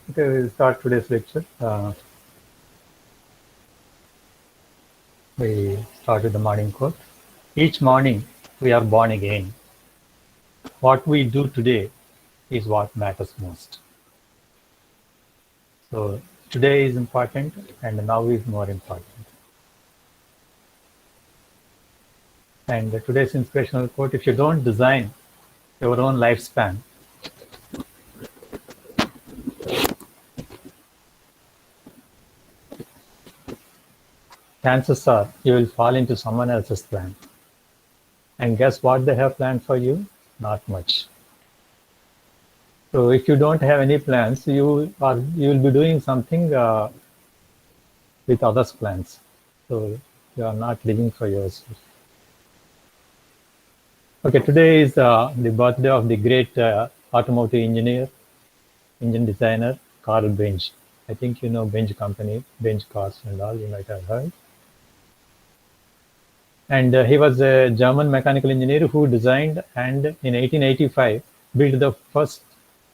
Okay, we'll start today's lecture. We start with the morning quote. Each morning we are born again. What we do today is what matters most. So today is important and now is more important. And today's inspirational quote, if you don't design your own lifespan, chances are you will fall into someone else's plan. And guess what they have planned for you? Not much. So if you don't have any plans, you will be doing something with others' plans. So you are not living for yourself. Okay, today is the birthday of the great automotive engineer, engine designer, Carl Benz. I think you know Benz company, Benz cars and all, you might have heard. And he was a German mechanical engineer who designed and in 1885 built the first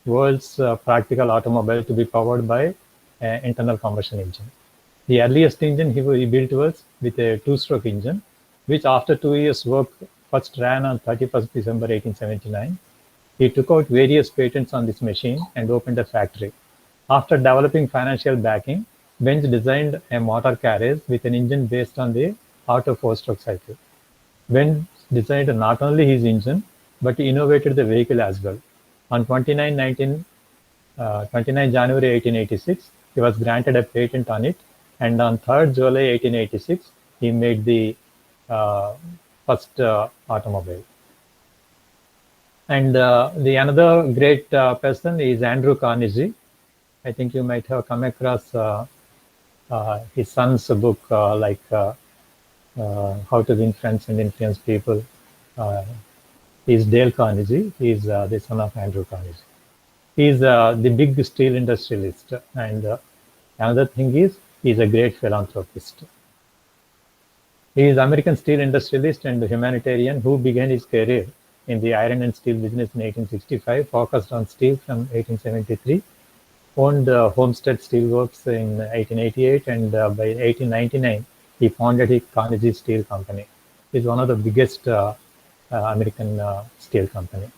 world's practical automobile to be powered by an internal combustion engine. The earliest engine he built was with a two-stroke engine, which after 2 years' work first ran on 31st December 1879. He took out various patents on this machine and opened a factory. After developing financial backing, Benz designed a motor carriage with an engine based on the Otto four-stroke cycle. Benz designed not only his engine, but he innovated the vehicle as well. On 29 January 1886, he was granted a patent on it, and on 3rd July 1886, he made the first automobile. And the another great person is Andrew Carnegie. I think you might have come across his son's book, How to Win Friends and Influence People. He's Dale Carnegie. He's the son of Andrew Carnegie. He's the big steel industrialist. And another thing is, he's a great philanthropist. He is American steel industrialist and humanitarian who began his career in the iron and steel business in 1865, focused on steel from 1873, owned Homestead Steelworks in 1888, and by 1899, he founded his Carnegie Steel Company. It's one of the biggest American steel company,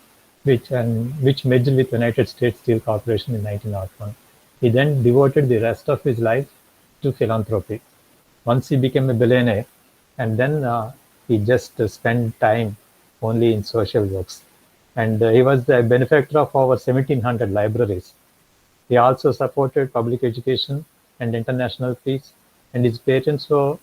which merged with United States Steel Corporation in 1901. He then devoted the rest of his life to philanthropy. Once he became a billionaire, and then he just spent time only in social works. And he was the benefactor of over 1,700 libraries. He also supported public education and international peace, and his parents were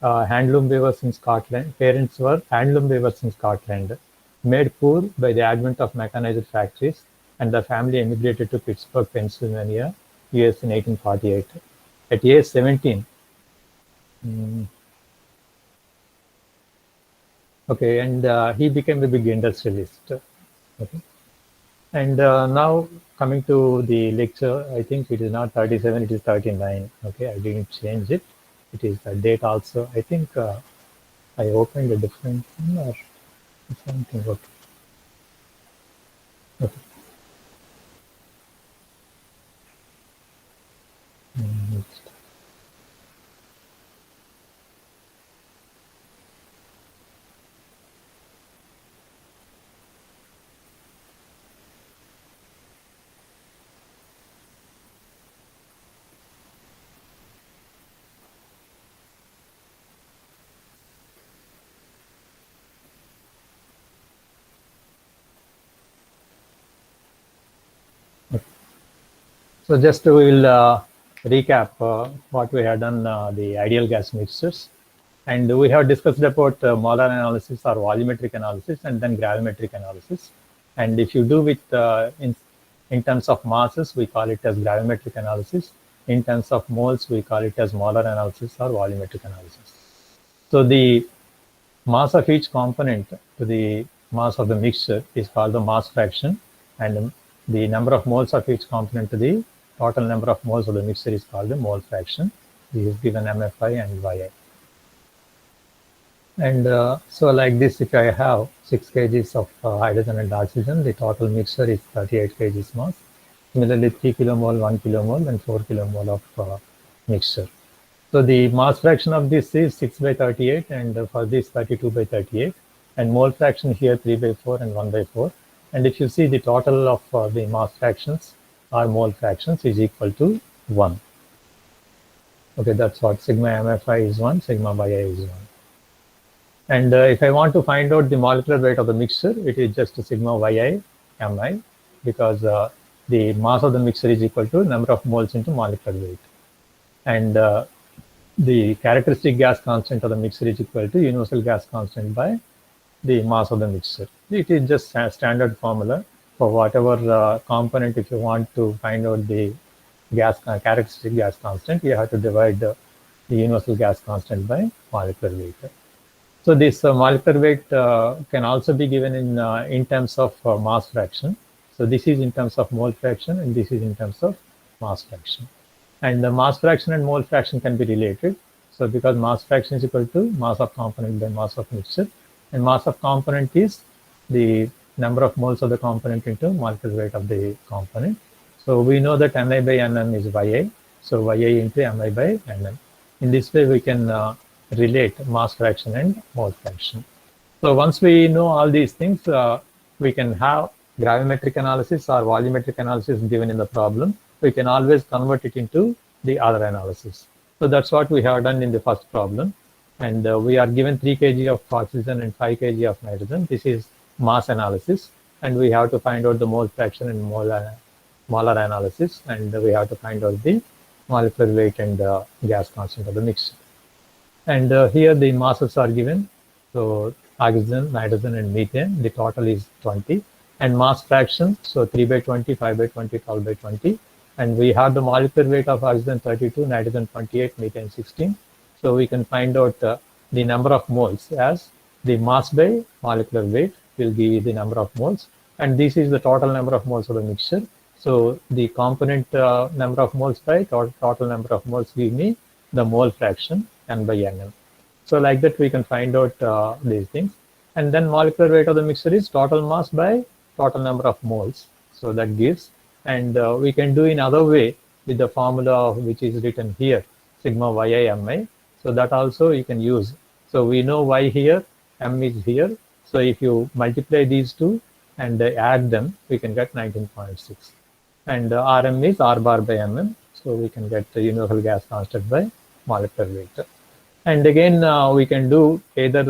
handloom weavers in Scotland. Parents were handloom weavers in Scotland, made poor by the advent of mechanized factories, and the family emigrated to Pittsburgh, Pennsylvania, US in 1848. At age 17, okay, and he became a big industrialist. Okay. And now coming to the lecture, I think it is not 37, it is 39. Okay, I didn't change it. It is the date also. I think I opened a different one or something. Okay. Okay. Next. So just we will recap what we had done, the ideal gas mixtures. And we have discussed about molar analysis or volumetric analysis and then gravimetric analysis. And if you do with, in terms of masses, we call it as gravimetric analysis. In terms of moles, we call it as molar analysis or volumetric analysis. So the mass of each component to the mass of the mixture is called the mass fraction, and the number of moles of each component to the total number of moles of the mixture is called the mole fraction. This is given MFI and YI. And so like this, if I have 6 kgs of hydrogen and oxygen, the total mixture is 38 kgs mass. Similarly, 3 kilomole, 1 kilomole, and 4 kilomole of mixture. So the mass fraction of this is 6 by 38, and for this 32 by 38, and mole fraction here 3 by 4 and 1 by 4. And if you see the total of the mass fractions or mole fractions is equal to 1. Okay, that's what sigma mfi is 1, sigma yi is 1. And if I want to find out the molecular weight of the mixture, it is just sigma yi mi, because the mass of the mixture is equal to number of moles into molecular weight. And the characteristic gas constant of the mixture is equal to universal gas constant by the mass of the mixture. It is just a standard formula for whatever component. If you want to find out the characteristic gas constant, you have to divide the universal gas constant by molecular weight. So this molecular weight can also be given in terms of mass fraction. So this is in terms of mole fraction, and this is in terms of mass fraction. And the mass fraction and mole fraction can be related. So because mass fraction is equal to mass of component by mass of mixture, and mass of component is the number of moles of the component into molecular weight of the component. So we know that mi by nm is yi. So yi into mi by nm. In this way, we can relate mass fraction and mole fraction. So once we know all these things, we can have gravimetric analysis or volumetric analysis given in the problem. We can always convert it into the other analysis. So that's what we have done in the first problem. And we are given 3 kg of oxygen and 5 kg of nitrogen. This is mass analysis. And we have to find out the mole fraction and molar analysis. And we have to find out the molecular weight and gas constant of the mixture. And here the masses are given. So oxygen, nitrogen, and methane, the total is 20. And mass fraction, so 3 by 20, 5 by 20, 12 by 20. And we have the molecular weight of oxygen 32, nitrogen 28, methane 16. So we can find out the number of moles as the mass by molecular weight will give the number of moles. And this is the total number of moles of the mixture. So the component number of moles by total number of moles give me the mole fraction n by nm. So like that we can find out these things. And then molecular weight of the mixture is total mass by total number of moles. So that gives, and we can do in other way with the formula which is written here, sigma yi mi. So that also you can use. So we know y here, m is here. So if you multiply these two and add them, we can get 19.6. And Rm is R bar by mm. So we can get the universal gas constant by molecular weight. And again, we can do either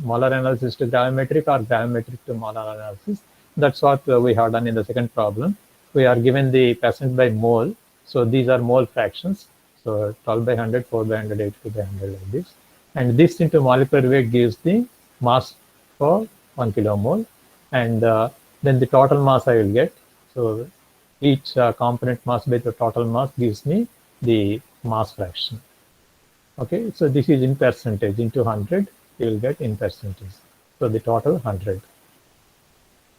molar analysis to gravimetric or gravimetric to molar analysis. That's what we have done in the second problem. We are given the percent by mole. So these are mole fractions. So 12 by 100, 4 by 100, 82 by 100 like this. And this into molecular weight gives the mass for 1 kilomole. And then the total mass I will get. So each component mass by the total mass gives me the mass fraction. Okay, so this is in percentage into 100, you will get in percentage. So the total 100.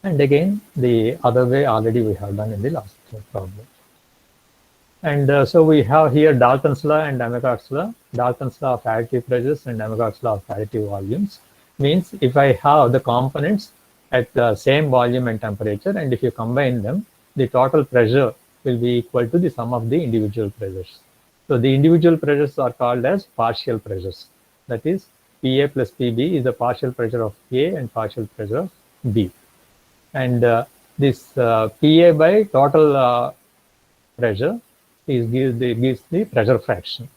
And again, the other way already we have done in the last problem. And so we have here Dalton's law and Amagat's law. Dalton's law of additive pressures and Amagat's law of additive volumes means if I have the components at the same volume and temperature, and if you combine them, the total pressure will be equal to the sum of the individual pressures. So the individual pressures are called as partial pressures. That is, PA plus PB is the partial pressure of A and partial pressure of B. And this PA by total pressure gives the pressure fraction.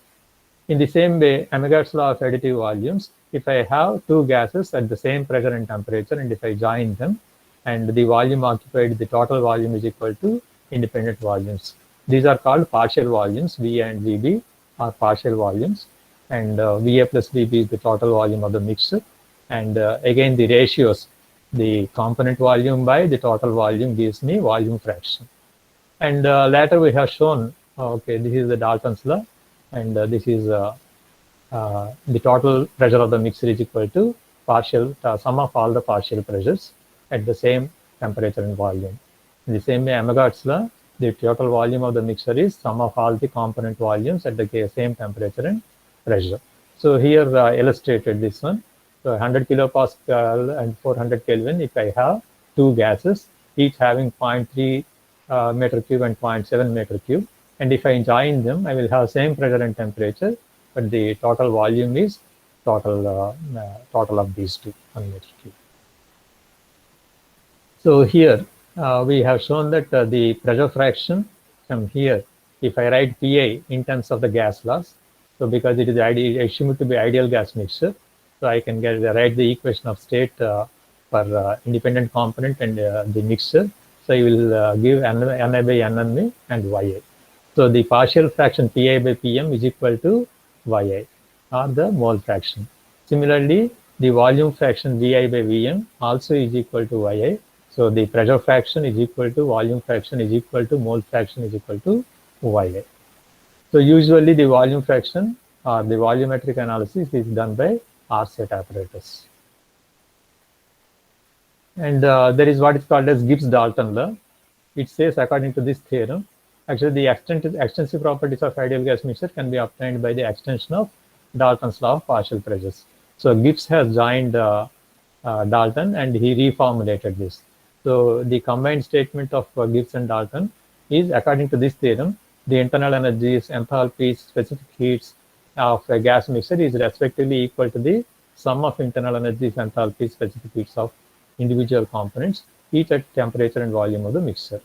In the same way, Amagat's law of additive volumes, if I have two gases at the same pressure and temperature, and if I join them, and the volume occupied, the total volume is equal to independent volumes. These are called partial volumes. VA and VB are partial volumes, and VA plus VB is the total volume of the mixture. And again, the ratios, the component volume by the total volume gives me volume fraction. And later we have shown, okay, this is the Dalton's law, and this is the total pressure of the mixture is equal to partial sum of all the partial pressures at the same temperature and volume. In the same way, Amagat's law, the total volume of the mixture is sum of all the component volumes at the same temperature and pressure. So here illustrated this one. So 100 kilopascal and 400 Kelvin, if I have two gases, each having 0.3 meter cube and 0.7 meter cube. And if I join them, I will have same pressure and temperature, but the total volume is total of these two 1 meter cube. So here we have shown that the pressure fraction from here, if I write PI in terms of the gas loss, so because it is assumed to be ideal gas mixture, so I can write the equation of state for independent component and the mixture. So you will give Ni by Nmi and Yi. So the partial fraction Pi by Pm is equal to Yi, or the mole fraction. Similarly, the volume fraction Vi by Vm also is equal to Yi. So the pressure fraction is equal to volume fraction is equal to mole fraction is equal to Yi. So usually the volume fraction or the volumetric analysis is done by RSET apparatus. And there is what is called as Gibbs-Dalton law. It says, according to this theorem, actually the extensive properties of ideal gas mixture can be obtained by the extension of Dalton's law of partial pressures. So Gibbs has joined Dalton and he reformulated this. So the combined statement of Gibbs and Dalton is, according to this theorem, the internal energies, enthalpies, specific heats of a gas mixture is respectively equal to the sum of internal energies, enthalpies, specific heats of individual components, each at temperature and volume of the mixture.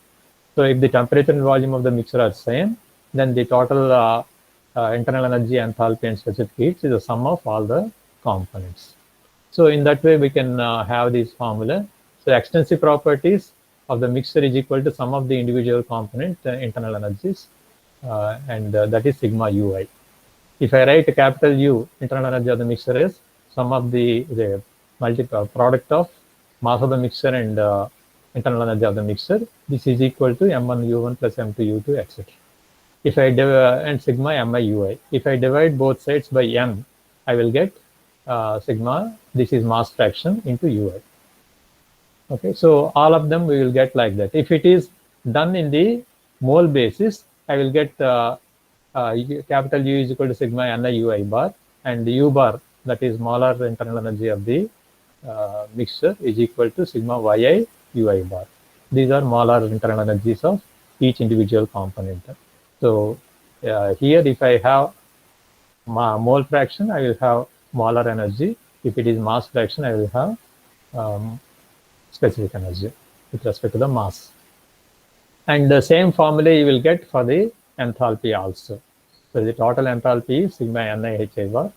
So if the temperature and volume of the mixture are same, then the total internal energy, enthalpy, and specific heats is the sum of all the components. So in that way, we can have this formula. So extensive properties of the mixture is equal to sum of the individual component internal energies, and that is sigma ui. If I write a capital U, internal energy of the mixture is sum of the product of mass of the mixture and internal energy of the mixture. This is equal to m1u1 plus m2u2, etc. If I and sigma mi ui. If I divide both sides by n, I will get sigma. This is mass fraction into ui. Okay, so all of them we will get like that. If it is done in the mole basis, I will get capital U is equal to sigma ni ui bar, and u bar, that is molar internal energy of the mixture, is equal to sigma yi ui bar. These are molar internal energies of each individual component. So here, if I have mole fraction, I will have molar energy. If it is mass fraction, I will have specific energy with respect to the mass. And the same formula you will get for the enthalpy also. So the total enthalpy is sigma ni hi bar,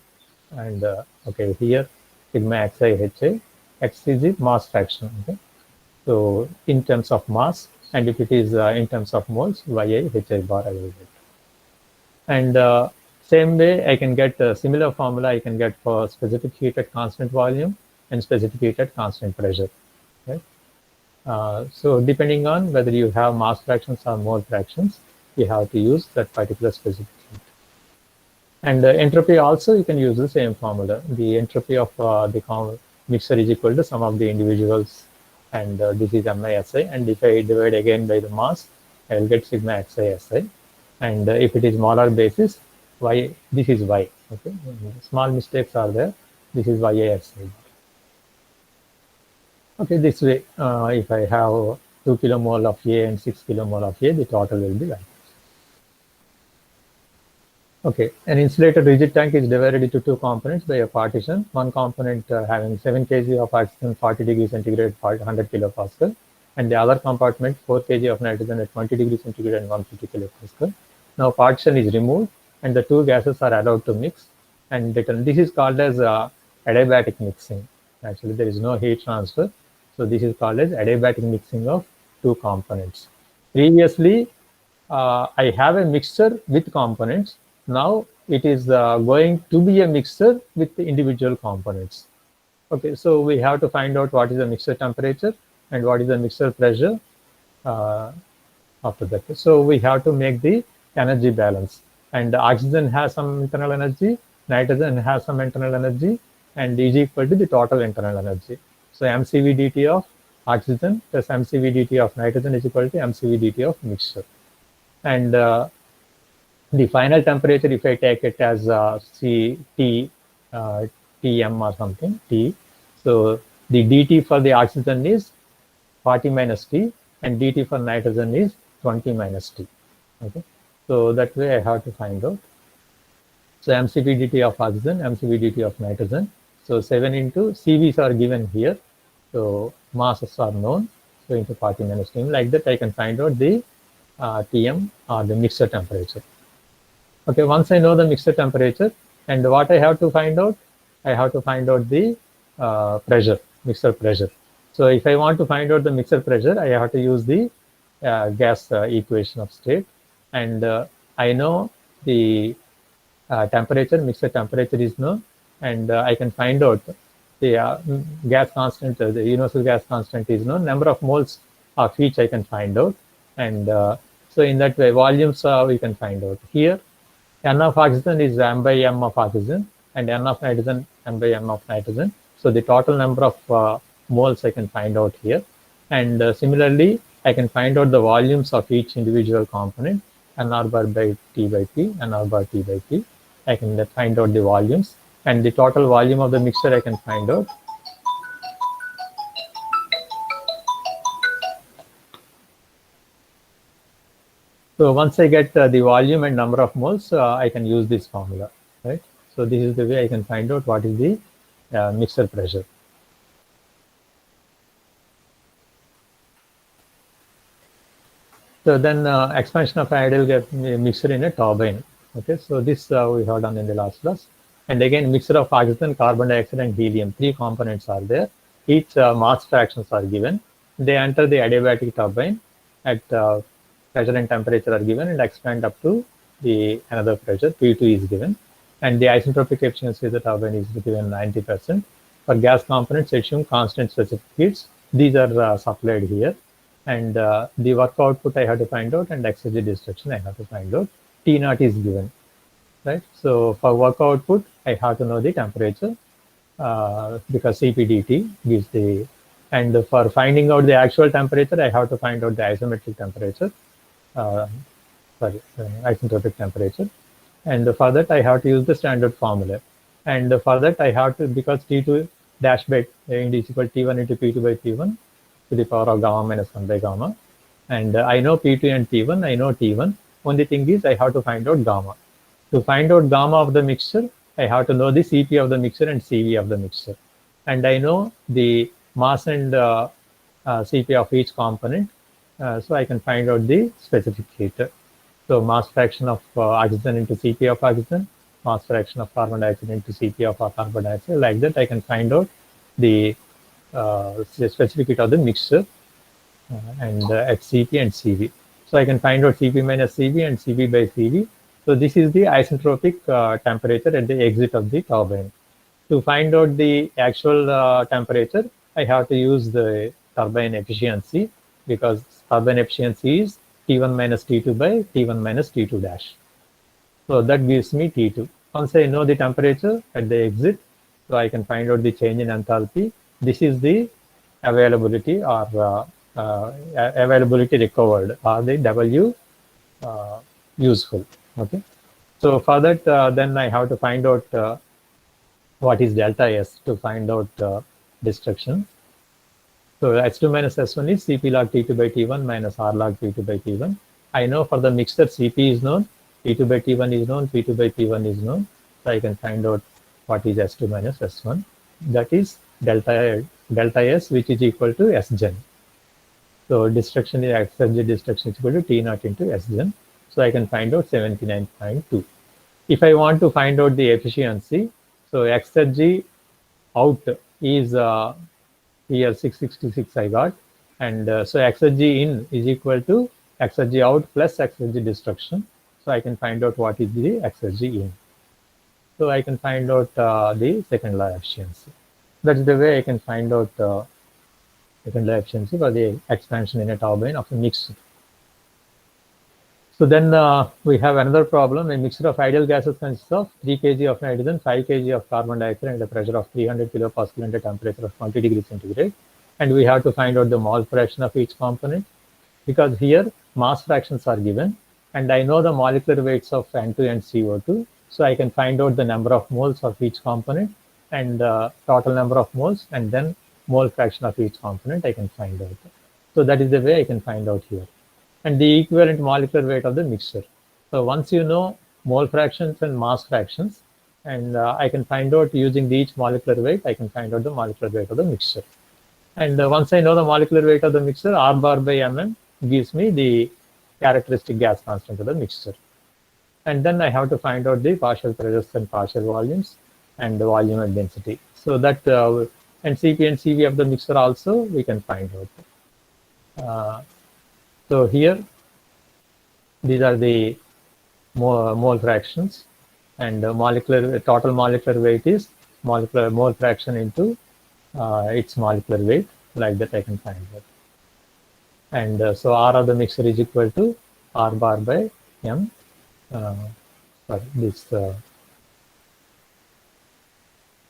and okay, here sigma xi hi. X is the mass fraction. Okay, so in terms of mass, and if it is in terms of moles, yi hi bar I will get. And same way, I can get a similar formula I can get for specific heat at constant volume and specific heat at constant pressure. Okay? So depending on whether you have mass fractions or mole fractions, you have to use that particular specific heat. And entropy also, you can use the same formula. The entropy of the mixture is equal to sum of the individuals, and this is mi-si. And if I divide again by the mass, I will get sigma xi-si. And if it is molar basis, y, this is y. Okay, small mistakes are there. This is yi-si. Okay, this way, if I have 2 kilomole of A and 6 kilomole of A, the total will be like this. Okay, an insulated rigid tank is divided into two components by a partition. One component having 7 kg of oxygen, 40 degrees centigrade, 100 kilopascal, and the other compartment 4 kg of nitrogen at 20 degrees centigrade and 150 kilopascal. Now partition is removed, and the two gases are allowed to mix, and this is called as adiabatic mixing. Actually, there is no heat transfer. So this is called as adiabatic mixing of two components. Previously, I have a mixture with components. Now it is going to be a mixture with the individual components. Okay, so we have to find out what is the mixture temperature and what is the mixture pressure after that. So we have to make the energy balance. And oxygen has some internal energy, nitrogen has some internal energy, and is equal to the total internal energy. So mCv dt of oxygen plus mCv dt of nitrogen is equal to mCv dt of mixture. And the final temperature, if I take it as T, Tm or something, T. So the dt for the oxygen is 40 minus T, and dt for nitrogen is 20 minus T. Okay, so that way I have to find out. So MCV/dt of oxygen, MCV/dt of nitrogen. So 7 into CVs are given here. So masses are known. So into 40 minus T. Like that, I can find out the Tm or the mixture temperature. Okay, once I know the mixture temperature, and what I have to find out, I have to find out the pressure, mixture pressure. So if I want to find out the mixture pressure, I have to use the gas equation of state, and I know the temperature, mixture temperature is known, and I can find out the gas constant, the universal gas constant is known, number of moles of each I can find out, and so in that way volumes we can find out. Here N of oxygen is m by m of oxygen, and N of nitrogen m by m of nitrogen. So the total number of moles I can find out here, and similarly I can find out the volumes of each individual component, nr bar by T by P, nr bar T by P. I can find out the volumes, and the total volume of the mixture I can find out. So once I get the volume and number of moles, I can use this formula, right? So this is the way I can find out what is the mixture pressure. So then expansion of ideal gas mixture in a turbine. Okay, so this we have done in the last class. And again, mixture of oxygen, carbon dioxide, and helium. 3 components are there. Each mass fractions are given. They enter the adiabatic turbine at pressure and temperature are given, and expand up to the another pressure, P2 is given. And the isentropic efficiency of the turbine is given 90%. For gas components, assume constant specific heats. These are supplied here. And the work output I have to find out, and exergy destruction I have to find out. T naught is given, right? So for work output, I have to know the temperature because CPDT gives the, and for finding out the actual temperature, I have to find out the isometric temperature, isentropic temperature. And for that, I have to use the standard formula. And for that, I have to, because T2 dash by is equal to T1 into P2 by P1 to the power of gamma minus 1 by gamma. And I know P2 and T1, I know T1. Only thing is I have to find out gamma. To find out gamma of the mixture, I have to know the Cp of the mixture and Cv of the mixture. And I know the mass and Cp of each component. So I can find out the specific heat. So mass fraction of oxygen into Cp of oxygen, mass fraction of carbon dioxide into Cp of carbon dioxide. Like that, I can find out the specific heat of the mixture and at Cp and Cv. So I can find out Cp minus Cv and Cv by Cv. So this is the isentropic temperature at the exit of the turbine. To find out the actual temperature, I have to use the turbine efficiency, because turbine efficiency is T1 minus T2 by T1 minus T2 dash. So that gives me T2. Once I know the temperature at the exit, so I can find out the change in enthalpy. This is the availability or availability recovered, or the W useful. Okay. So for that, then I have to find out what is delta S to find out destruction. So H2 minus S1 is Cp log T2 by T1 minus R log P2 by T1. I know for the mixture Cp is known, T2 by T1 is known, P2 by P1 is known. So I can find out what is S2 minus S1. That is delta S, which is equal to S gen. So destruction is exergy destruction is equal to T naught into S gen. So I can find out 79.2. If I want to find out the efficiency, so exergy out is here 666 I got, and so exergy in is equal to exergy out plus exergy destruction. So I can find out what is the exergy in. So I can find out the second law efficiency. That's the way I can find out second law efficiency for the expansion in a turbine of a mixture. So then we have another problem. A mixture of ideal gases consists of 3 kg of nitrogen, 5 kg of carbon dioxide, and a pressure of 300 kilopascal and a temperature of 20 degrees centigrade. And we have to find out the mole fraction of each component, because here mass fractions are given, and I know the molecular weights of N2 and CO2. So I can find out the number of moles of each component and total number of moles, and then mole fraction of each component I can find out. So that is the way I can find out here. and the equivalent molecular weight of the mixture. So once you know mole fractions and mass fractions, and I can find out using each molecular weight, I can find out the molecular weight of the mixture. And once I know the molecular weight of the mixture, R bar by mm gives me the characteristic gas constant of the mixture. And then I have to find out the partial pressures and partial volumes and the volume and density. So that, and Cp and Cv of the mixture also we can find out. So here, these are the mole fractions, and total molecular weight is mole fraction into its molecular weight, like that I can find that. And so R of the mixture is equal to R bar by M. This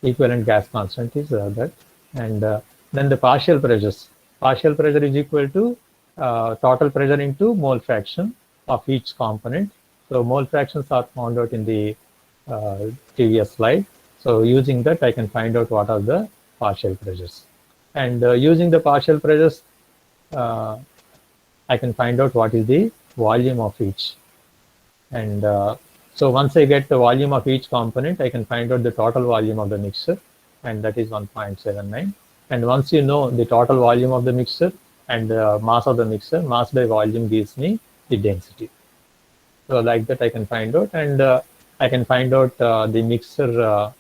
equivalent gas constant is that. And then the partial pressures. Partial pressure is equal to total pressure into mole fraction of each component. So mole fractions are found out in the previous slide. So using that, I can find out what are the partial pressures. And using the partial pressures, I can find out what is the volume of each. And so once I get the volume of each component, I can find out the total volume of the mixture, and that is 1.79. And once you know the total volume of the mixture and the mass of the mixture, mass by volume gives me the density. So like that I can find out, and I can find out the mixture,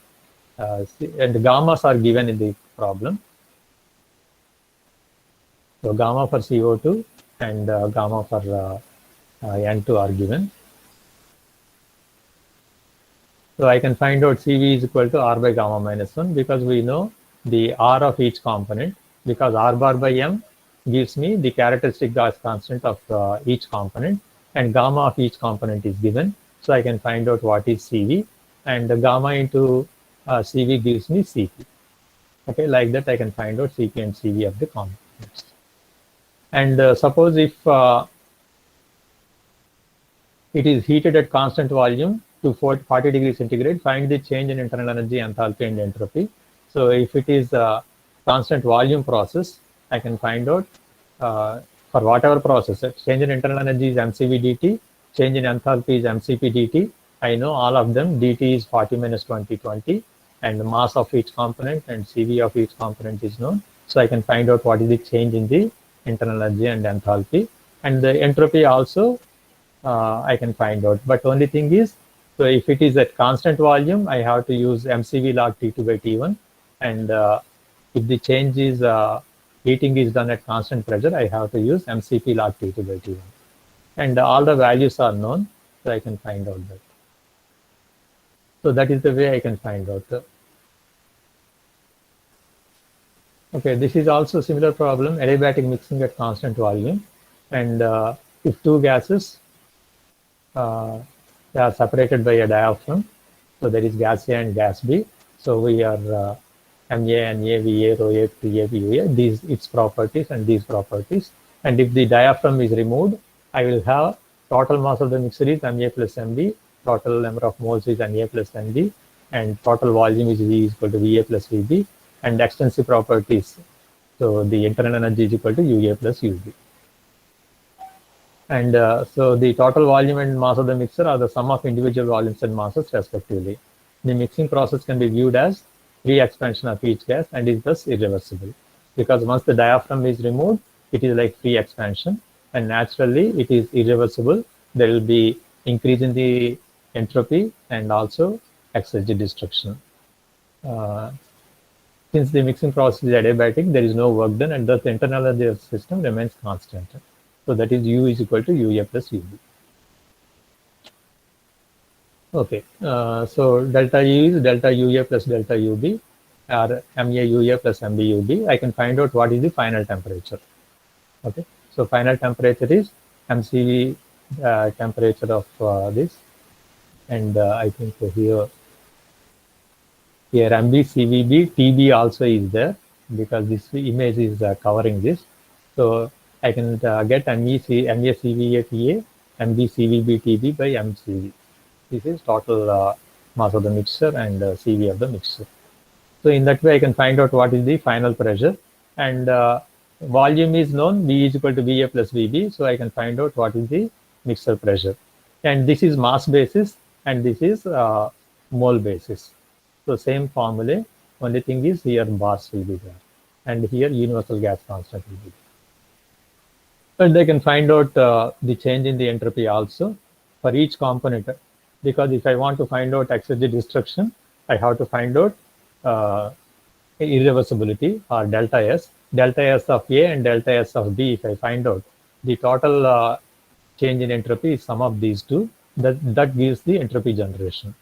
and the gammas are given in the problem. So gamma for CO2 and gamma for N2 are given. So I can find out Cv is equal to R by gamma minus 1, because we know the R of each component, because R bar by M gives me the characteristic gas constant of each component, and gamma of each component is given. So I can find out what is Cv, and the gamma into Cv gives me Cp. Okay, like that I can find out Cp and Cv of the components. And suppose if it is heated at constant volume to 40 degrees centigrade, find the change in internal energy, enthalpy, and entropy. So if it is a constant volume process, I can find out for whatever process, change in internal energy is mCv dt, change in enthalpy is mCp dt. I know all of them. dt is 40 minus 20, 20, and the mass of each component and Cv of each component is known. So I can find out what is the change in the internal energy and enthalpy. And the entropy also I can find out. But only thing is, so if it is at constant volume, I have to use mCv log T2 by T1. And if the change is, heating is done at constant pressure, I have to use mCp log T2 by T1. And all the values are known, so I can find out that. So that is the way I can find out. Okay, this is also a similar problem, adiabatic mixing at constant volume. And if two gases they are separated by a diaphragm, so there is gas A and gas B. So we are Ma, Na, Va, Rho A, Pa, Ua, these its properties and these properties. And if the diaphragm is removed, I will have total mass of the mixture is Ma plus Mb, total number of moles is Na plus Nb, and total volume is V is equal to Va plus Vb, and extensive properties. So the internal energy is equal to Ua plus Ub. And so the total volume and mass of the mixture are the sum of individual volumes and masses respectively. The mixing process can be viewed as free expansion of each gas and is thus irreversible, because once the diaphragm is removed, it is like free expansion, and naturally it is irreversible. There will be increase in the entropy and also exergy destruction. Since the mixing process is adiabatic, there is no work done, and thus the internal energy of the system remains constant. So that is U is equal to Ua plus Ub. Okay, so delta U is delta Ua plus delta Ub, or Ma Ua plus Mb Ub. I can find out what is the final temperature. Okay, so final temperature is mCv temperature of this, and I think here Mb, CVB, TB also is there, because this image is covering this. So I can get Ma CVA TA, Mb CVB TB by mCv. This is total mass of the mixture and Cv of the mixture. So in that way, I can find out what is the final pressure, and volume is known, V is equal to VA plus VB, so I can find out what is the mixture pressure. And this is mass basis, and this is mole basis. So same formula, only thing is here bars will be there, and here universal gas constant will be there. And I can find out the change in the entropy also for each component, because if I want to find out exergy destruction, I have to find out irreversibility or delta S of A and delta S of B. If I find out the total change in entropy is sum of these two, that gives the entropy generation.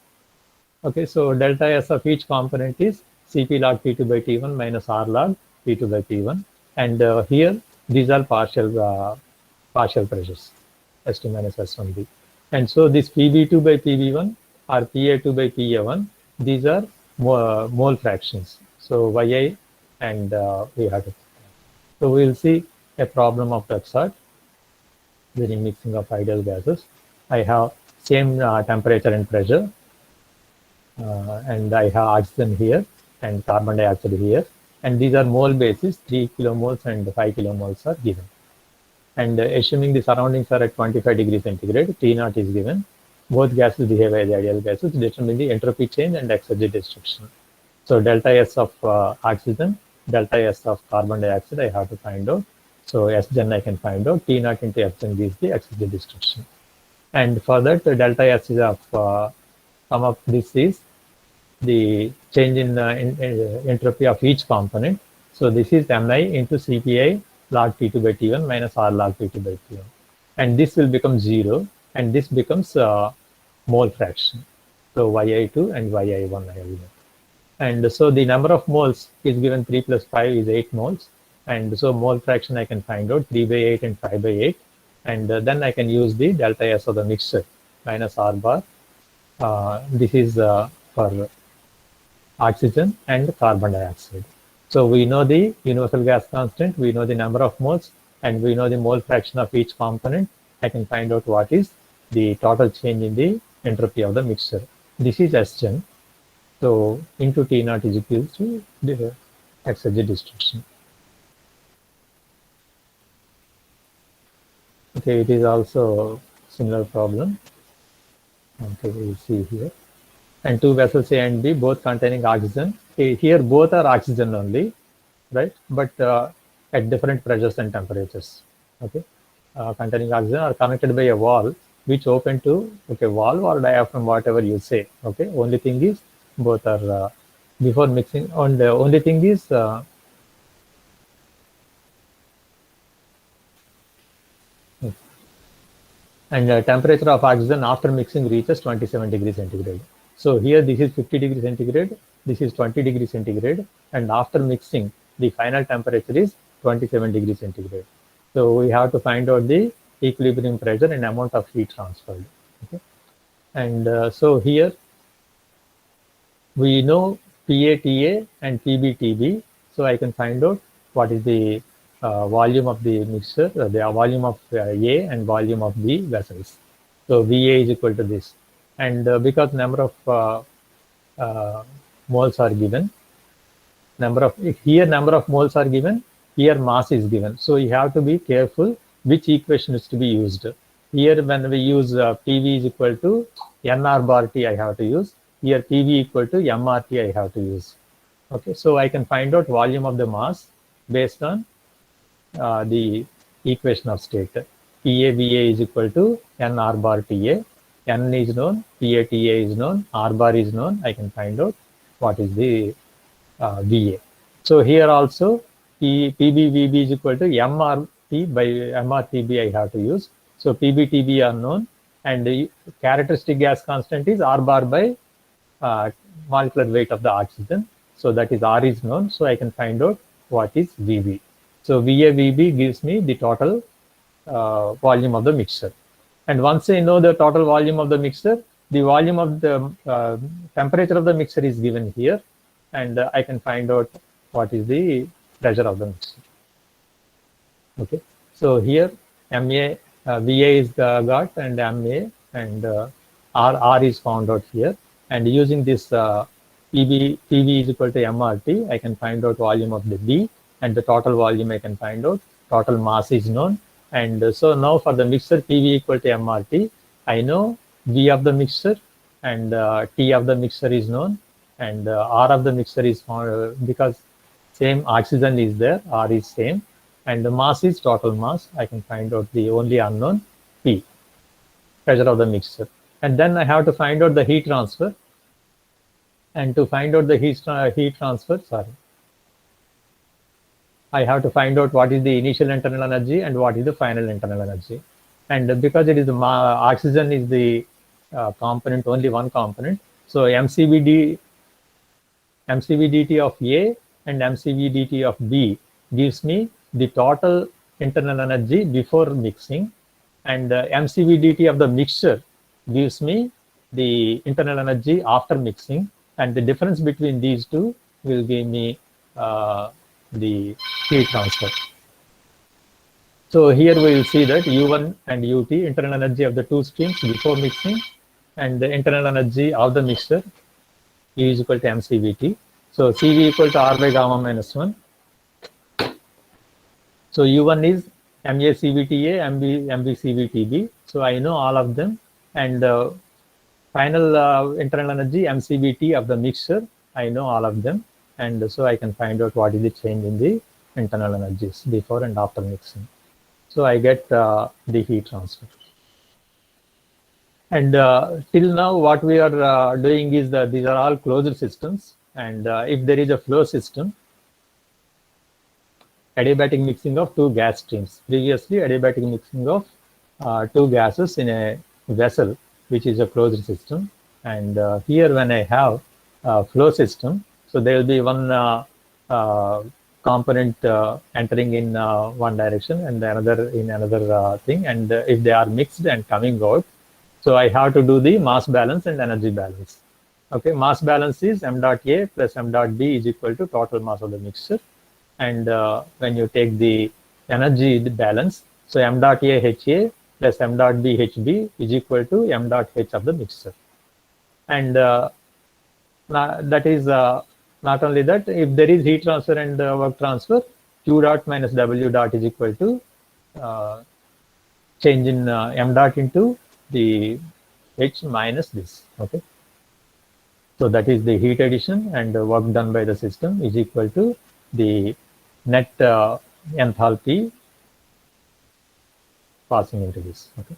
Okay, so delta S of each component is Cp log T2 by T1 minus R log T2 by T1. And here, these are partial pressures, S2 minus S1B. And so this PB2 by PB1 or PA2 by PA1, these are mole fractions. So Yi and we have to. So we will see a problem of that sort during mixing of ideal gases. I have same temperature and pressure, and I have oxygen here and carbon dioxide here. And these are mole basis, 3 kilomoles and 5 kilomoles are given. And assuming the surroundings are at 25 degrees centigrade, T0 is given. Both gases behave as ideal gases, determine the entropy change and exergy destruction. So delta S of oxygen, delta S of carbon dioxide, I have to find out. So Sgen I can find out. T0 into Sgen gives the exergy destruction. And for that, delta S is of sum of this is the change in entropy of each component. So this is Mi into Cpi log T2 by T1 minus R log T2 by T1. And this will become 0, and this becomes mole fraction. So Yi2 and Yi1 I have given. And so the number of moles is given 3 plus 5 is 8 moles. And so mole fraction I can find out 3 by 8 and 5 by 8. And then I can use the delta S of the mixture minus R bar. This is for oxygen and carbon dioxide. So we know the universal gas constant, we know the number of moles, and we know the mole fraction of each component. I can find out what is the total change in the entropy of the mixture. This is Sgen. So into T0 is equal to the exergy destruction. Okay, it is also similar problem. Okay, we will see here. And two vessels A and B, both containing oxygen. Okay, here both are oxygen only, right? But at different pressures and temperatures. Okay, containing oxygen are connected by a valve which open to valve or diaphragm, whatever you say. Okay, only thing is both are before mixing. And the only thing is and the temperature of oxygen after mixing reaches 27 degrees centigrade. So here this is 50 degrees centigrade, this is 20 degrees centigrade, and after mixing the final temperature is 27 degrees centigrade. So we have to find out the equilibrium pressure and amount of heat transferred. Okay, and so here we know PATA and PBTB, so I can find out what is the volume of the mixture, the volume of A and volume of B vessels. So VA is equal to this. And because number of moles are given, number of moles are given, here mass is given. So you have to be careful which equation is to be used. Here when we use PV is equal to NR bar T, I have to use. Here PV equal to MRT, I have to use. Okay, so I can find out volume of the mass based on the equation of state. PAVA is equal to NR bar TA. N is known, PATA is known, R bar is known. I can find out what is the VA. So here also PBVB is equal to MRT by MRTB I have to use. So PBTB are known, and the characteristic gas constant is R bar by molecular weight of the oxygen. So that is R is known. So I can find out what is VB. So VAVB gives me the total volume of the mixture. And once I know the total volume of the mixture, the volume of the temperature of the mixture is given here, and I can find out what is the pressure of the mixture. Okay, so here MA, VA is got, and MA and R is found out here. And using this PV is equal to MRT, I can find out volume of the B, and the total volume I can find out. Total mass is known. And so now for the mixture PV equal to MRT, I know V of the mixture and T of the mixture is known, and R of the mixture is found because same oxygen is there, R is same, and the mass is total mass. I can find out the only unknown P, pressure of the mixture. And then I have to find out the heat transfer. And to find out the heat transfer, I have to find out what is the initial internal energy and what is the final internal energy. And because it is the oxygen is the component, only one component, so MCV dt of A and MCV dt of B gives me the total internal energy before mixing, and MCV dt of the mixture gives me the internal energy after mixing, and the difference between these two will give me the heat transfer. So here we will see that U1 and UT, internal energy of the two streams before mixing, and the internal energy of the mixture E is equal to MCVT. So CV equal to R by gamma minus 1. So U1 is MACVTA, MBCVTB. So I know all of them. And final internal energy, MCVT of the mixture, I know all of them. And so I can find out what is the change in the internal energies before and after mixing. So I get the heat transfer. And till now, what we are doing is that these are all closed systems. And if there is a flow system, adiabatic mixing of two gas streams. Previously, adiabatic mixing of two gases in a vessel, which is a closed system. And here, when I have a flow system, so there will be one component entering in one direction and another in another thing. And if they are mixed and coming out, so I have to do the mass balance and energy balance. Okay, mass balance is m dot A plus m dot B is equal to total mass of the mixture. And when you take the energy balance, so m dot A HA plus m dot B HB is equal to m dot H of the mixture. And that is not only that, if there is heat transfer and work transfer, Q dot minus W dot is equal to change in m dot into the H minus this. Okay. So that is the heat addition, and work done by the system is equal to the net enthalpy passing into this. Okay.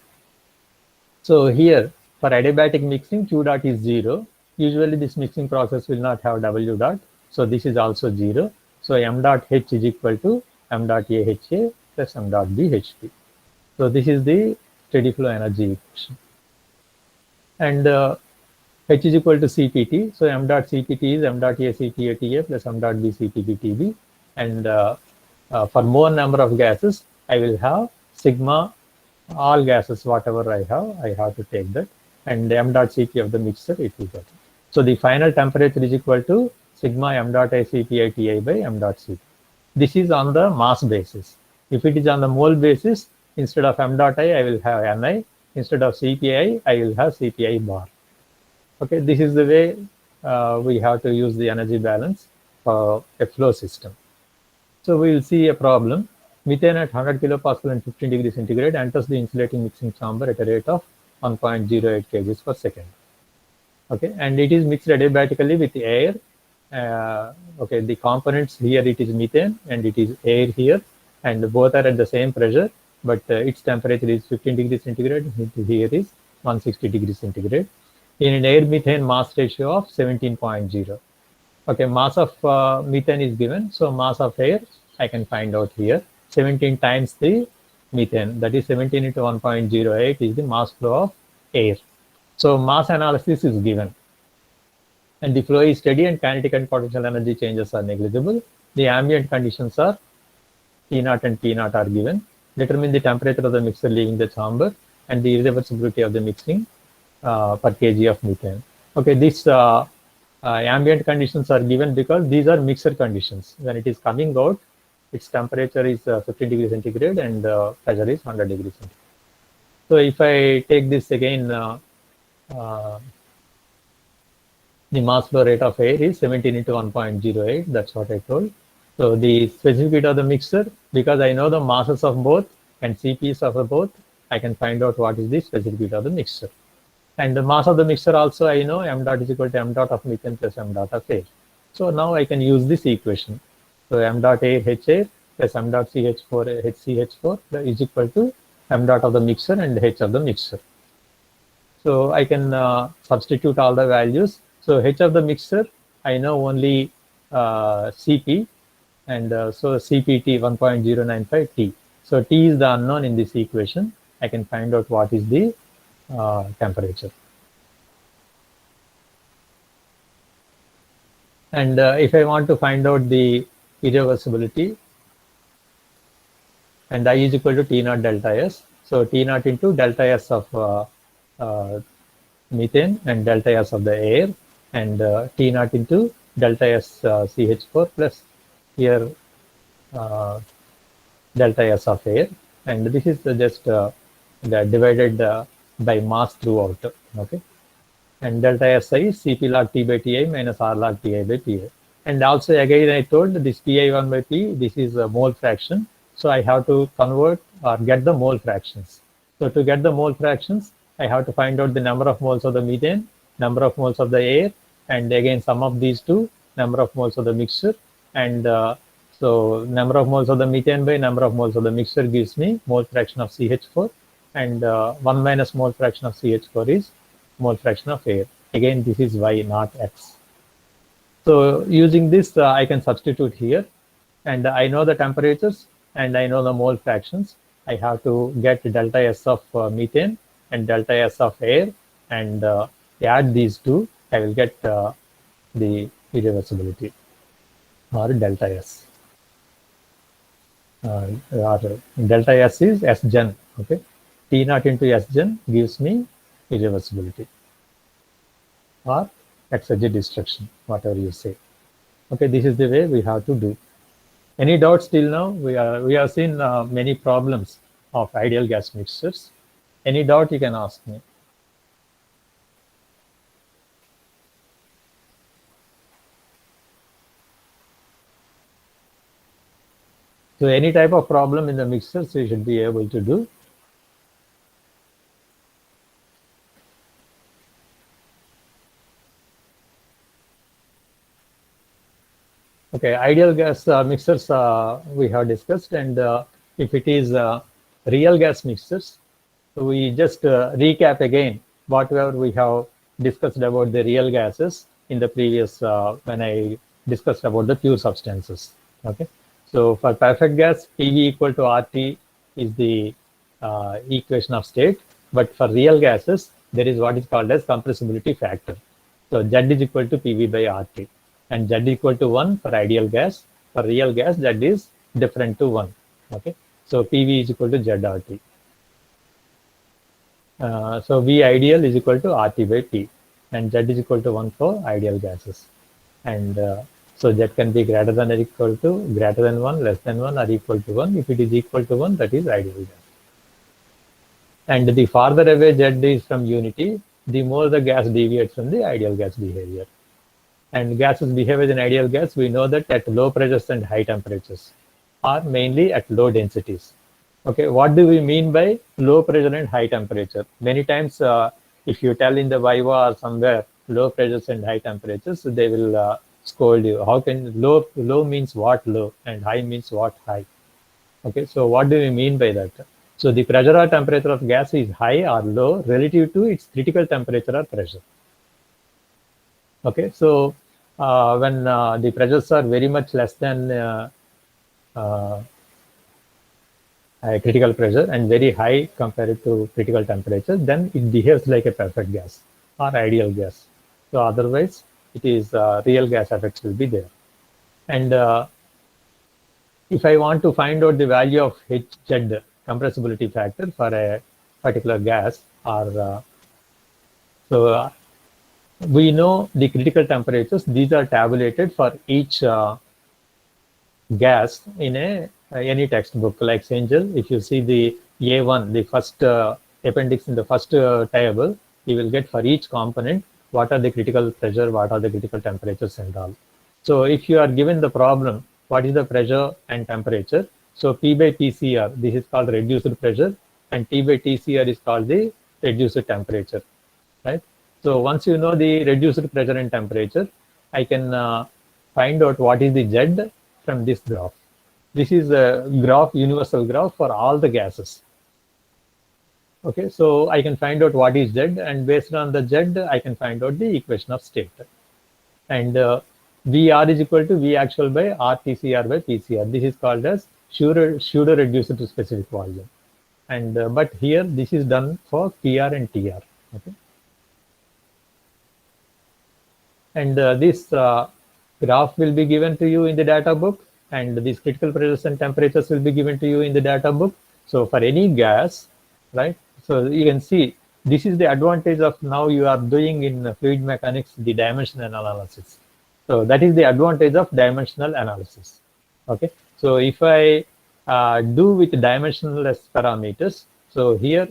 So here for adiabatic mixing, Q dot is 0. Usually this mixing process will not have W dot. So this is also 0. So m dot H is equal to m dot AHA plus m dot BHP. So this is the steady flow energy equation. And H is equal to CPT. So m dot CPT is m dot ACPATA plus m dot BCPBTB. And for more number of gases, I will have sigma all gases, whatever I have to take that. And m dot Cp of the mixture, it will get. So the final temperature is equal to sigma m dot ACPATA by m dot Cp. This is on the mass basis. If it is on the mole basis, instead of m dot I will have Ni. Instead of Cpi, I will have Cpi bar. Okay, this is the way we have to use the energy balance for a flow system. So we will see a problem. Methane at 100 kilopascal and 15 degrees centigrade enters the insulating mixing chamber at a rate of 1.08 kg per second. Okay, and it is mixed adiabatically with air. Okay, the components here, it is methane and it is air here, and both are at the same pressure, but its temperature is 15 degrees centigrade. Here is 160 degrees centigrade. In an air methane mass ratio of 17.0. Okay, mass of methane is given, so mass of air I can find out here. 17 times the methane, that is 17 into 1.08 is the mass flow of air. So mass analysis is given, and the flow is steady and kinetic and potential energy changes are negligible. The ambient conditions are T0 and P0 are given. Determine the temperature of the mixture leaving the chamber and the irreversibility of the mixing per kg of methane. Okay, this ambient conditions are given because these are mixer conditions. When it is coming out, its temperature is 15 degrees centigrade and pressure is 100 degrees centigrade. So if I take this again, the mass flow rate of air is 17 into 1.08. That's what I told. So the specific heat of the mixture, because I know the masses of both and CPs of both, I can find out what is the specific heat of the mixture. And the mass of the mixture also I know m dot is equal to m dot of methane plus m dot of air. So now I can use this equation. So m dot air HA plus m dot CH4 HCH4 is equal to m dot of the mixture and H of the mixture. So I can substitute all the values. So H of the mixture, I know only Cp, and so CPT 1.095 T. So T is the unknown in this equation. I can find out what is the temperature. And if I want to find out the irreversibility, and I is equal to T naught delta S. So T naught into delta S of methane and delta S of the air, and T naught into delta S CH4 plus here delta S of air, and this is just divided by mass throughout. Okay, and delta SI is Cp log T by Ti minus R log Ti by Pi. And also again I told this Pi1 by P, this is a mole fraction. So I have to convert or get the mole fractions. So to get the mole fractions, I have to find out the number of moles of the methane, number of moles of the air, and again sum of these two, number of moles of the mixture. And so number of moles of the methane by number of moles of the mixture gives me mole fraction of CH4, and 1 minus mole fraction of CH4 is mole fraction of air. Again, this is Y, not X. So using this, I can substitute here, and I know the temperatures and I know the mole fractions. I have to get delta S of methane and delta S of air, and add these two, I will get the irreversibility or delta S. Or delta S is S gen. Okay, T naught into S gen gives me irreversibility or exergy destruction, whatever you say. Okay, this is the way we have to do. Any doubts till now? We have seen many problems of ideal gas mixtures. Any doubt you can ask me. So any type of problem in the mixtures you should be able to do. Okay, ideal gas mixtures we have discussed, and if it is real gas mixtures, so we just recap again whatever we have discussed about the real gases in the previous when I discussed about the pure substances. Okay, so for perfect gas, PV equal to RT is the equation of state, but for real gases, there is what is called as compressibility factor. So Z is equal to PV by RT. And Z equal to 1 for ideal gas. For real gas, Z is different to 1. Okay, so PV is equal to ZRT. So V ideal is equal to RT by P, and Z is equal to 1 for ideal gases. And so Z can be greater than or equal to, greater than 1, less than 1, or equal to 1. If it is equal to 1, that is ideal gas. And the farther away Z is from unity, the more the gas deviates from the ideal gas behavior. And gases behave as an ideal gas, we know that at low pressures and high temperatures, or mainly at low densities. Okay, what do we mean by low pressure and high temperature? Many times, if you tell in the Viva or somewhere low pressures and high temperatures, they will scold you. How can low means what low, and high means what high? Okay, so what do we mean by that? So the pressure or temperature of gas is high or low relative to its critical temperature or pressure. Okay, so when the pressures are very much less than critical pressure and very high compared to critical temperature, then it behaves like a perfect gas or ideal gas. So otherwise, it is real gas effects will be there. And if I want to find out the value of HZ, compressibility factor, for a particular gas, or we know the critical temperatures. These are tabulated for each gas in any textbook like Angel. If you see the A1, the first appendix in the first table, you will get for each component what are the critical pressure, what are the critical temperatures and all. So if you are given the problem what is the pressure and temperature. So P by TCR, this is called reduced pressure, and T by TCR is called the reduced temperature, right? So once you know the reduced pressure and temperature, I can find out what is the Z from this graph. This is a graph, universal graph for all the gases. Okay, so I can find out what is Z, and based on the Z, I can find out the equation of state. And VR is equal to V actual by RTCR by PCR. This is called as pseudo reduced to specific volume. And but here this is done for PR and TR. Okay. And this graph will be given to you in the data book, and these critical pressures and temperatures will be given to you in the data book. So for any gas, right? So you can see this is the advantage of now you are doing in fluid mechanics the dimensional analysis. So that is the advantage of dimensional analysis. Okay. So if I do with dimensionless parameters, so here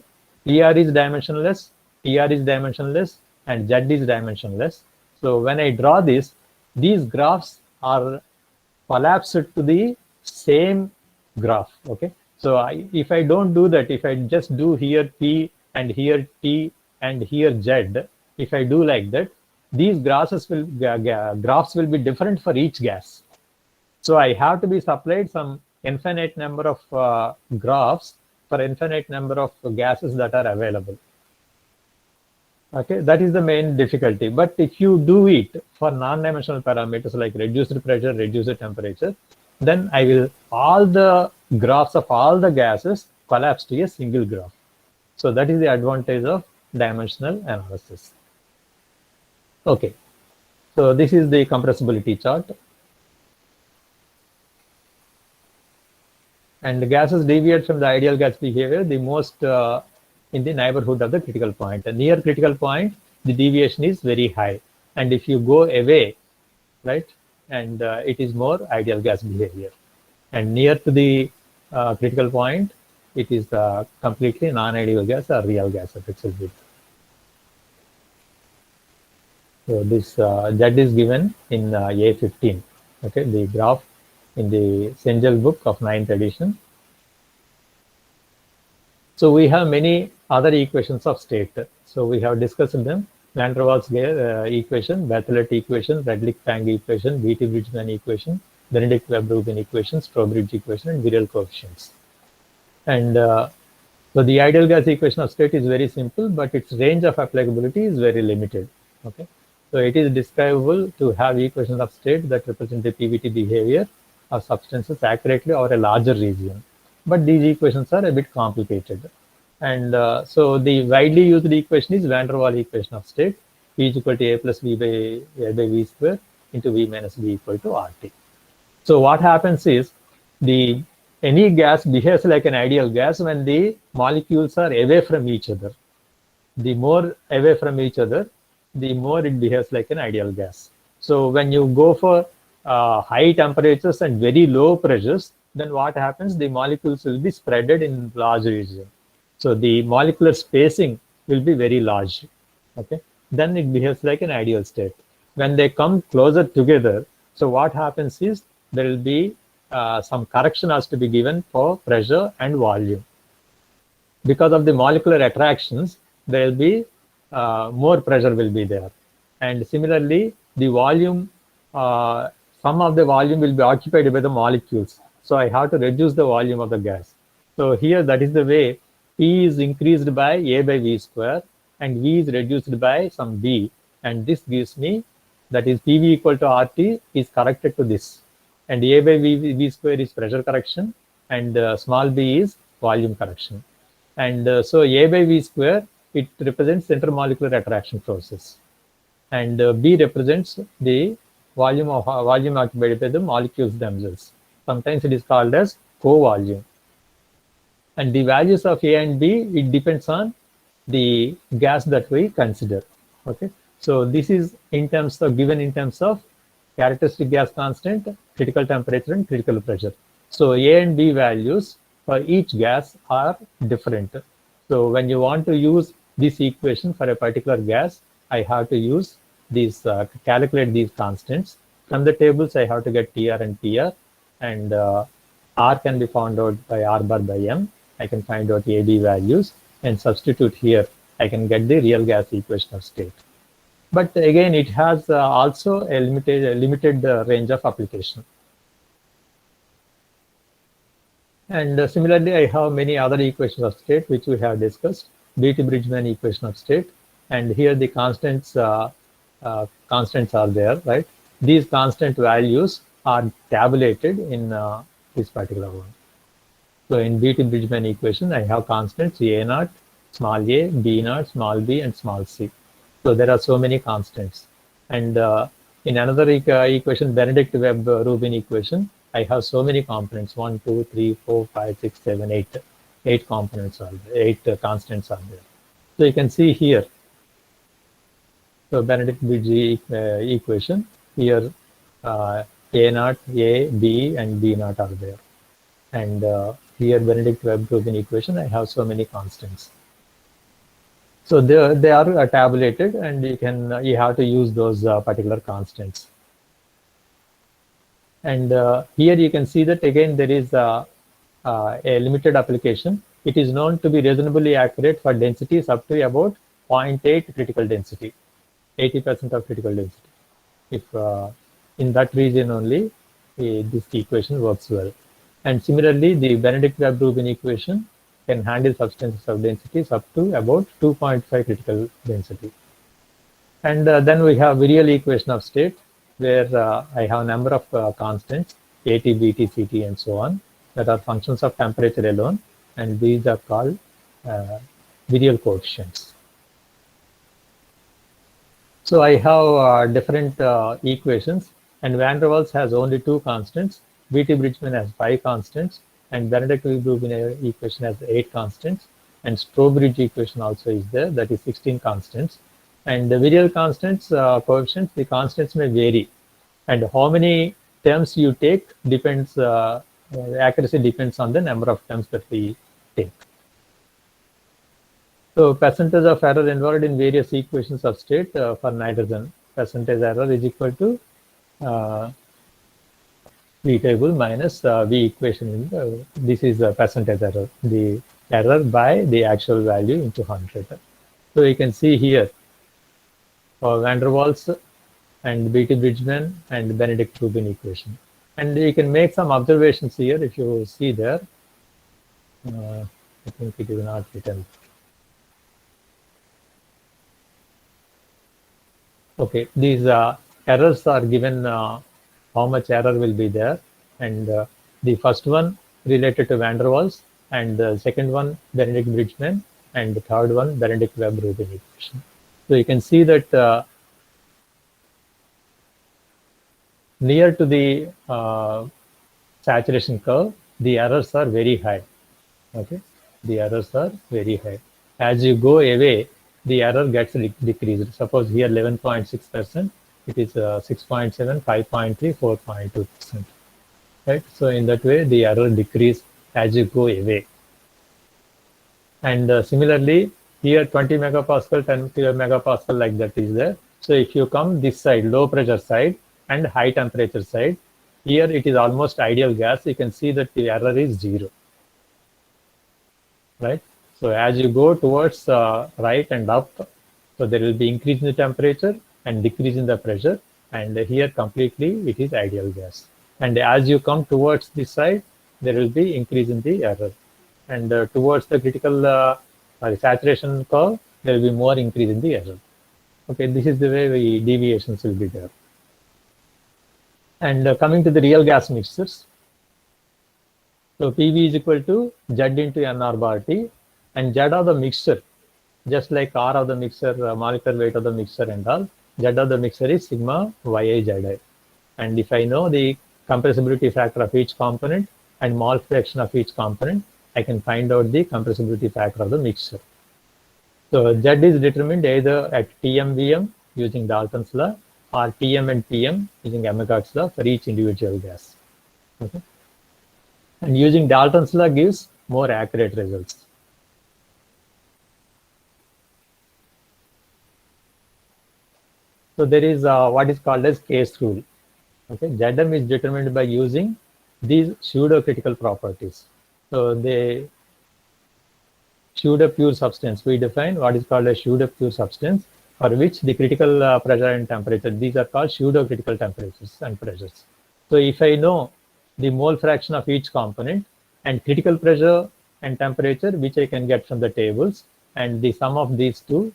PR is dimensionless, TR is dimensionless, and Z is dimensionless. So when I draw this, these graphs are collapsed to the same graph. Okay. So if I don't do that, if I just do here P and here T and here Z, if I do like that, these graphs will be different for each gas. So I have to be supplied some infinite number of graphs for infinite number of gases that are available. Okay, that is the main difficulty. But if you do it for non-dimensional parameters like reduced pressure, reduced temperature, then I will all the graphs of all the gases collapse to a single graph. So that is the advantage of dimensional analysis. Okay, so this is the compressibility chart. And the gases deviate from the ideal gas behavior the most in the neighborhood of the critical point. And near critical point, the deviation is very high. And if you go away, right, and it is more ideal gas behavior. And near to the critical point, it is completely non-ideal gas or real gas effects will be. So this Z is given in A15. Okay, the graph in the Cengel book of 9th edition. So we have many other equations of state. So we have discussed them: Van der Waals equation, Berthollet equation, Redlich-Pang equation, Beatty-Bridgman equation, Benedict-Webb-Rubin equation, Trowbridge equation, and Birol coefficients. And so the ideal gas equation of state is very simple, but its range of applicability is very limited. Okay, so it is describable to have equations of state that represent the PVT behavior of substances accurately over a larger region. But these equations are a bit complicated. And so the widely used equation is Van der Waals equation of state, E is equal to A plus V by V square into V minus V equal to RT. So what happens is any gas behaves like an ideal gas when the molecules are away from each other. The more away from each other, the more it behaves like an ideal gas. So when you go for high temperatures and very low pressures, then what happens? The molecules will be spreaded in large region. So the molecular spacing will be very large. Okay, then it behaves like an ideal state. When they come closer together, so what happens is there will be some correction has to be given for pressure and volume. Because of the molecular attractions, there will be more pressure will be there. And similarly, the volume, some of the volume will be occupied by the molecules. So I have to reduce the volume of the gas. So here, that is the way P is increased by A by V square and V is reduced by some B. And this gives me, that is PV equal to RT is corrected to this. And A by V square is pressure correction and small b is volume correction. And so A by V square, it represents intermolecular attraction process. And B represents the volume occupied by the molecules themselves. Sometimes it is called as co-volume. And the values of A and B, it depends on the gas that we consider. Okay, so this is in terms of given in terms of characteristic gas constant, critical temperature, and critical pressure. So A and B values for each gas are different. So when you want to use this equation for a particular gas, I have to use these calculate these constants. From the tables, I have to get TR and PR. and R can be found out by R bar by M. I can find out AB values and substitute here. I can get the real gas equation of state. But again, it has also a limited range of application. And similarly, I have many other equations of state which we have discussed. Beatty-Bridgman equation of state, and here the constants are there, right? These constant values are tabulated in this particular one. So in Beatty-Bridgman equation, I have constants A naught, small a, B naught, small b, and small c. So there are so many constants. And in another equation, Benedict-Webb-Rubin equation, I have so many components, 1, 2, 3, 4, 5, 6, 7, 8. 8 components are there, 8 constants are there. So you can see here, so Benedict-Bridge equation, here A naught, A, B, and B naught are there. And here Benedict-Webb-Rubin equation, I have so many constants. So they are tabulated, and you have to use those particular constants. And here you can see that again there is a limited application. It is known to be reasonably accurate for densities up to about 0.8 critical density, 80% of critical density. If in that region only, this equation works well. And similarly, the Benedict-Webb-Rubin equation can handle substances of densities up to about 2.5 critical density. And then we have virial equation of state, where I have a number of constants, AT, BT, CT, and so on, that are functions of temperature alone, and these are called virial coefficients. So I have different equations, and van der Waals has only 2 constants, Beatty-Bridgman has 5 constants, and Benedict-Rubin equation has 8 constants, and Strourbridge equation also is there, that is 16 constants. And the virial constants, coefficients, the constants may vary, and how many terms you take depends, accuracy depends on the number of terms that we take. So percentage of error involved in various equations of state for nitrogen, percentage error is equal to V table minus V equation. This is a percentage error, the error by the actual value into 100. So you can see here for van der Waals and Beatty-Bridgman and Benedict-Rubin equation. And you can make some observations here if you see there. I think it is not written. Okay, these errors are given, how much error will be there. And the first one related to van der Waals, and the second one Benedict-Bridgman, and the third one Benedict-Webb-Rubin equation. So you can see that near to the saturation curve, the errors are very high. Okay, the errors are very high. As you go away, the error gets decreased. Suppose here 11.6%, it is 6.7, 5.3, 4.2%. Right. So in that way, the error decrease as you go away. And similarly, here 20 megapascal, 10 megapascal, like that is there. So if you come this side, low pressure side and high temperature side, here it is almost ideal gas. You can see that the error is 0. Right. So as you go towards right and up, so there will be increase in the temperature and decrease in the pressure. And here completely it is ideal gas. And as you come towards this side, there will be increase in the error. And towards the critical saturation curve, there will be more increase in the error. Okay, this is the way the deviations will be there. And coming to the real gas mixtures. So PV is equal to Z into NR bar T, and Z of the mixture, just like R of the mixture, molecular weight of the mixture and all, Z of the mixture is sigma Yi Zi. And if I know the compressibility factor of each component and mole fraction of each component, I can find out the compressibility factor of the mixture. So Z is determined either at TM-VM using Dalton's law, or Tm and Pm using Amagat's law for each individual gas. Okay. And using Dalton's law gives more accurate results. So there is what is called as case rule. Okay, Zm is determined by using these pseudo-critical properties. So they pseudo-pure substance, we define what is called a pseudo-pure substance for which the critical pressure and temperature, these are called pseudo-critical temperatures and pressures. So if I know the mole fraction of each component and critical pressure and temperature, which I can get from the tables, and the sum of these two,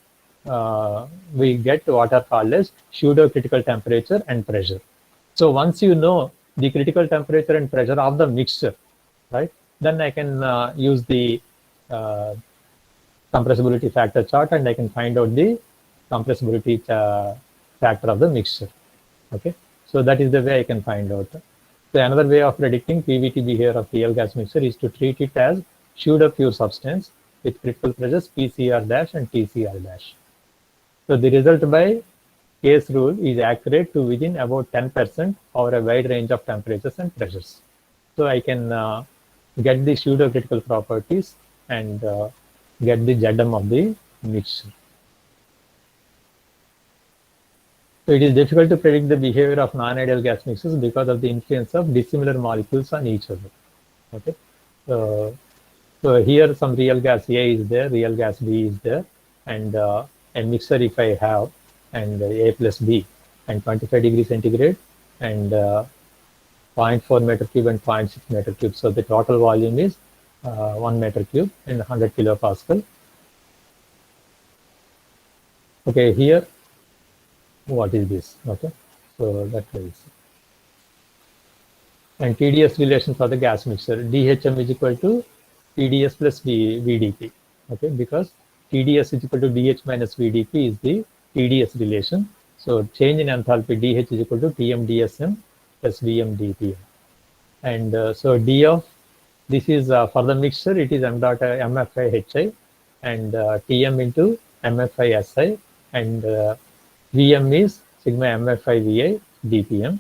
we get what are called as pseudo-critical temperature and pressure. So once you know the critical temperature and pressure of the mixture, right, then I can use the compressibility factor chart and I can find out the compressibility factor of the mixture. Okay, so that is the way I can find out. So another way of predicting PVT behavior of real gas mixture is to treat it as pseudo-pure substance with critical pressures PCR dash and TCR dash. So the result by case rule is accurate to within about 10% over a wide range of temperatures and pressures. So I can get the pseudo-critical properties and get the ZM of the mixture. So it is difficult to predict the behavior of non-ideal gas mixtures because of the influence of dissimilar molecules on each other. Okay, so here some real gas A is there, real gas B is there, and a mixture if I have, and A plus B, and 25 degrees centigrade, and 0.4 meter cube and 0.6 meter cube. So the total volume is 1 meter cube and 100 kilopascal. Okay, here, what is this? Okay, so that is. And TDS relation for the gas mixture, DHM is equal to TDS plus VDP. Okay, because TDS is equal to DH minus VDP is the TDS relation. So change in enthalpy DH is equal to TM DSM plus VM DPM. And so D of this is for the mixture, it is m dot MFI HI and TM into MFI SI, and VM is sigma MFI VI DPM.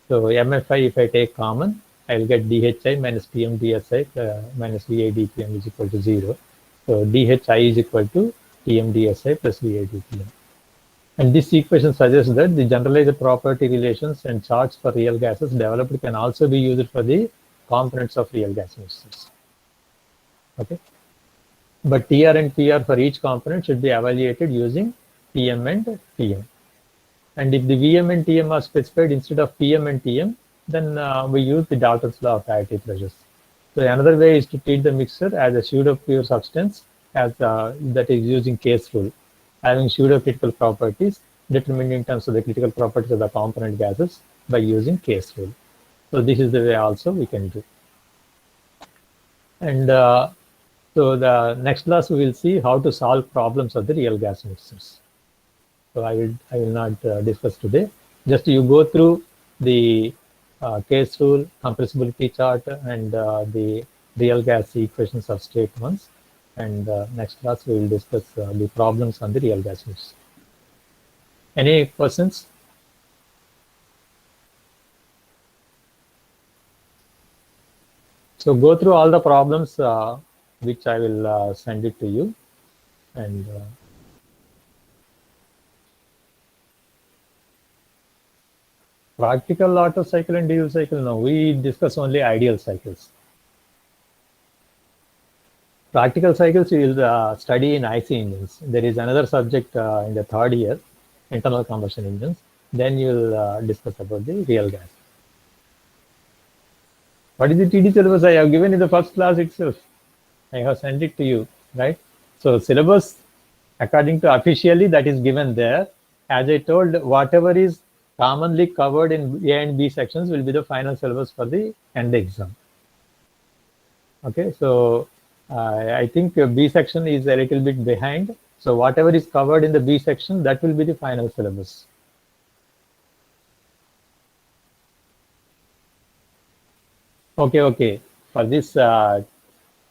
So MFI, if I take common, I will get DHI minus PM DSI minus VI DPM is equal to 0. So DHI is equal to TM DSI plus VI DPM. And this equation suggests that the generalized property relations and charts for real gases developed can also be used for the components of real gas mixtures. Okay, but TR and PR for each component should be evaluated using PM and TM. And if the VM and TM are specified instead of PM and TM, then we use the Dalton's law of additive pressures. So another way is to treat the mixture as a pseudo-pure substance, as that is using case rule, having pseudo-critical properties determined in terms of the critical properties of the component gases by using case rule. So this is the way also we can do. And so the next class we will see how to solve problems of the real gas mixtures. So I will not discuss today. Just you go through the case rule, compressibility chart, and the real gas equations of state ones. And next class we will discuss the problems on the real gas mixture. Any questions? So go through all the problems which I will send it to you, and practical Otto cycle and diesel cycle, no, we discuss only ideal cycles. Practical cycles you will study in IC engines. There is another subject in the third year, internal combustion engines. Then you will discuss about the real gas. What is the TD syllabus? I have given in the first class itself. I have sent it to you, right? So syllabus, according to officially, that is given there. As I told, whatever is commonly covered in A and B sections will be the final syllabus for the end exam. Okay, so I think B section is a little bit behind. So whatever is covered in the B section, that will be the final syllabus. Okay, for this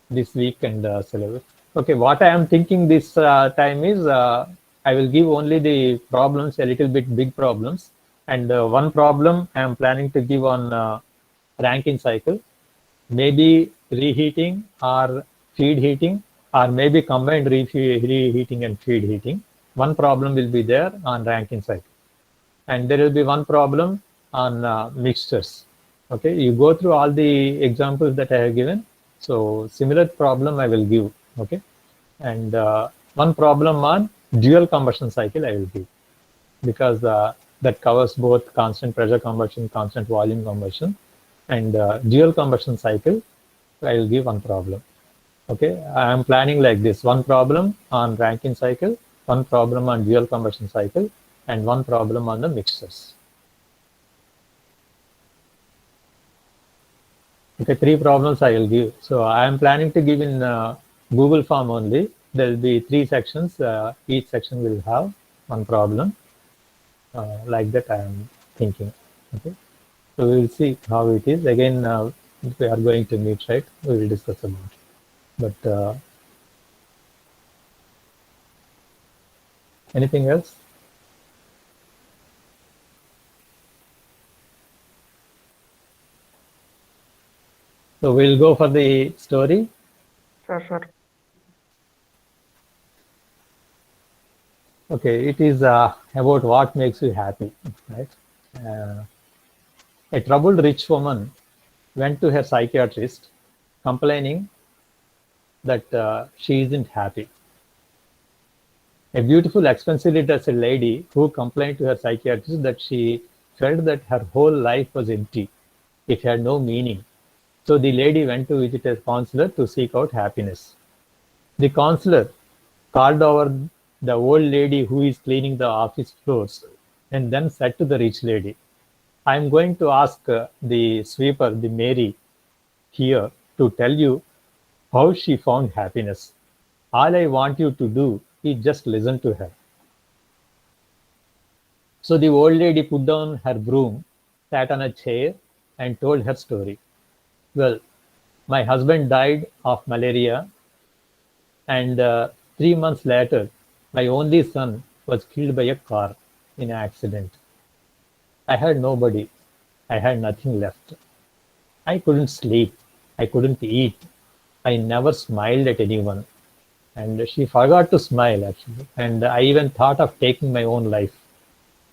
this week and syllabus. Okay, what I am thinking this time is I will give only the problems, a little bit big problems, and one problem I am planning to give on Rankine cycle, maybe reheating or feed heating, or maybe combined reheating and feed heating. One problem will be there on Rankine cycle, and there will be one problem on mixtures. Okay, you go through all the examples that I have given. So similar problem I will give. Okay, and one problem on dual combustion cycle I will give, because that covers both constant pressure combustion, constant volume combustion, and dual combustion cycle. I will give one problem. Okay, I am planning like this: one problem on Rankine cycle, one problem on dual combustion cycle, and one problem on the mixtures. Okay, three problems I will give. So I am planning to give in Google form only. There will be three sections. Each section will have one problem. Like that I am thinking. Okay, so we will see how it is. Again, if we are going to meet, right? We will discuss about it. But anything else? So we'll go for the story. Sure. Okay, it is about what makes you happy, right? Uh, a troubled rich woman went to her psychiatrist complaining that she isn't happy. A beautiful, expensively dressed lady who complained to her psychiatrist that she felt that her whole life was empty. It had no meaning. So the lady went to visit a counselor to seek out happiness. The counselor called over the old lady who is cleaning the office floors and then said to the rich lady, I am going to ask the sweeper, the Mary, here to tell you how she found happiness. All I want you to do is just listen to her. So the old lady put down her broom, sat on a chair, and told her story. Well, my husband died of malaria, and 3 months later, my only son was killed by a car in an accident. I had nobody. I had nothing left. I couldn't sleep. I couldn't eat. I never smiled at anyone. And she forgot to smile, actually. And I even thought of taking my own life.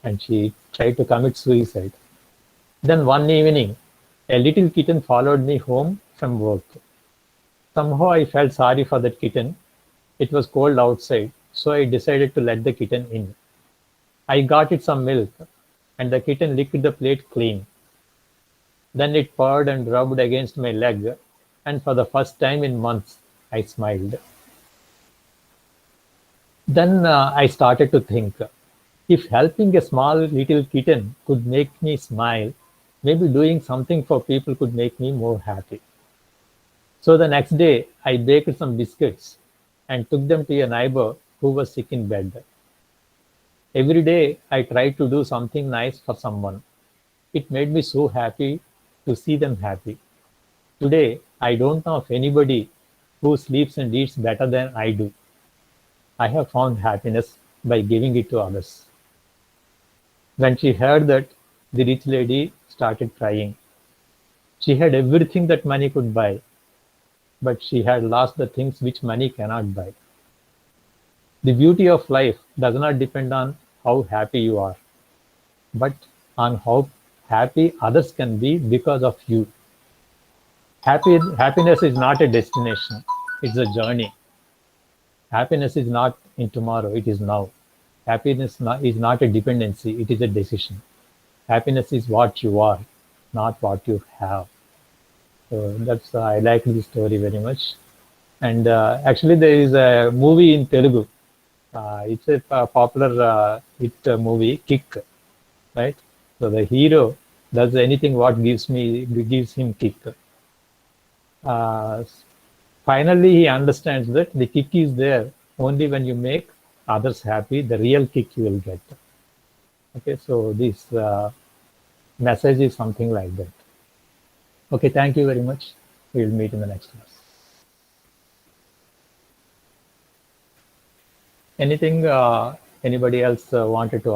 And she tried to commit suicide. Then one evening, a little kitten followed me home from work. Somehow I felt sorry for that kitten. It was cold outside, so I decided to let the kitten in. I got it some milk, and the kitten licked the plate clean. Then it purred and rubbed against my leg, and for the first time in months, I smiled. Then I started to think, if helping a small little kitten could make me smile, maybe doing something for people could make me more happy. So the next day, I baked some biscuits and took them to a neighbor who was sick in bed. Every day, I tried to do something nice for someone. It made me so happy to see them happy. Today, I don't know of anybody who sleeps and eats better than I do. I have found happiness by giving it to others. When she heard that, the rich lady started crying. She had everything that money could buy, but she had lost the things which money cannot buy. The beauty of life does not depend on how happy you are, but on how happy others can be because of you. Happiness is not a destination, it's a journey. Happiness is not in tomorrow, it is now. Is not a dependency, it is a decision. Happiness is what you are, not what you have. So that's I like this story very much. And actually, there is a movie in Telugu. It's a popular hit movie, Kick, right? So the hero does anything what gives him kick. Uh, Finally, he understands that the kick is there only when you make others happy. The real kick you will get. Okay, so this message is something like that. Okay, thank you very much. We'll meet in the next class. Anything anybody else wanted to